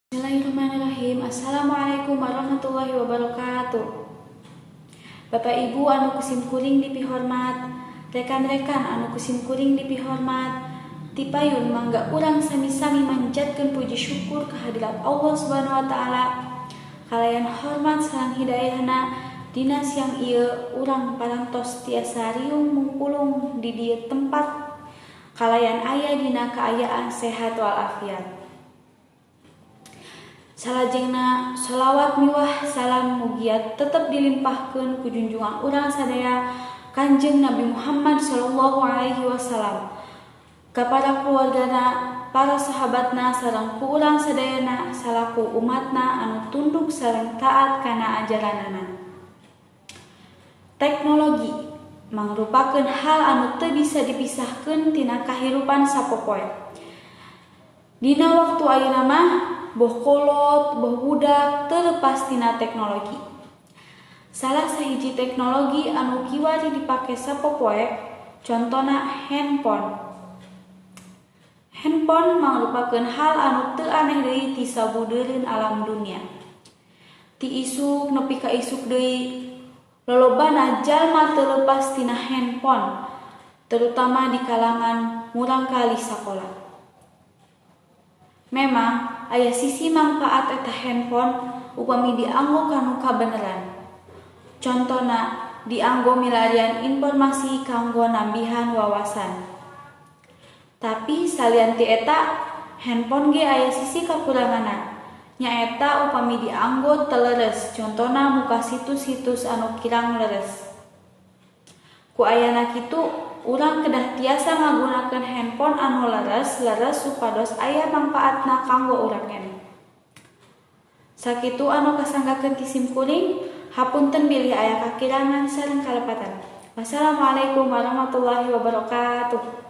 Bismillahirrahmanirrahim. Assalamualaikum warahmatullahi wabarakatuh. Bapak Ibu anu kusim kuring dipihormat, rekan-rekan anu kusim kuring dipihormat, tipayun mangga urang sami-sami manjatkeun puji syukur kehadirat Allah Subhanahu wa taala. Kalayan hormat sareng hidayahna dina siang ieu urang parantos tiasa riung mungkulung di dieu tempat kalayan aya dina kaayaan sehat walafiat. Salajengna sholawat miwah salam mugiat tetep dilimpahkeun ku junjungan urang sadaya Kanjeng Nabi Muhammad sallallahu alaihi wasallam, kepada keluargana, para sahabatna sareng ku urang sadayana salaku umatna anu tunduk sareng taat kana ajaranana. Teknologi mangrupakeun hal anu teu bisa dipisahkeun tina kahirupan sapopoe. Dina waktu ayeuna mah boh kolot, boh budak terlepas tina teknologi. Salah sahiji teknologi anu kiwari dipake sapopoe contona handphone. Handphone mangrupakeun hal anu teu aneh deui ti sabudeureun alam dunia. Ti isuk nepi ka isuk deui lolobana jalma teu lepas tina handphone, terutama di kalangan murangkali sakola. Memang aya sisi manfaat eta handphone upami dianggo kanu kabeneran. Contona dianggo milarian informasi kanggo nambihan wawasan. Tapi salian ti eta handphone ge aya sisi kakuranganna. Nyaeta upami dianggo teu leres, contona muka situs-situs anu kirang leres. Ku ayana kitu urang kedah tiasa ngagunakeun handphone anu leres supados aya manfaatna kanggo urang keneh. Sakitu anu kasanggakeun ti sim kuring, hapunten bilih aya kakirangan sareng kalepatan. Wassalamualaikum warahmatullahi wabarakatuh.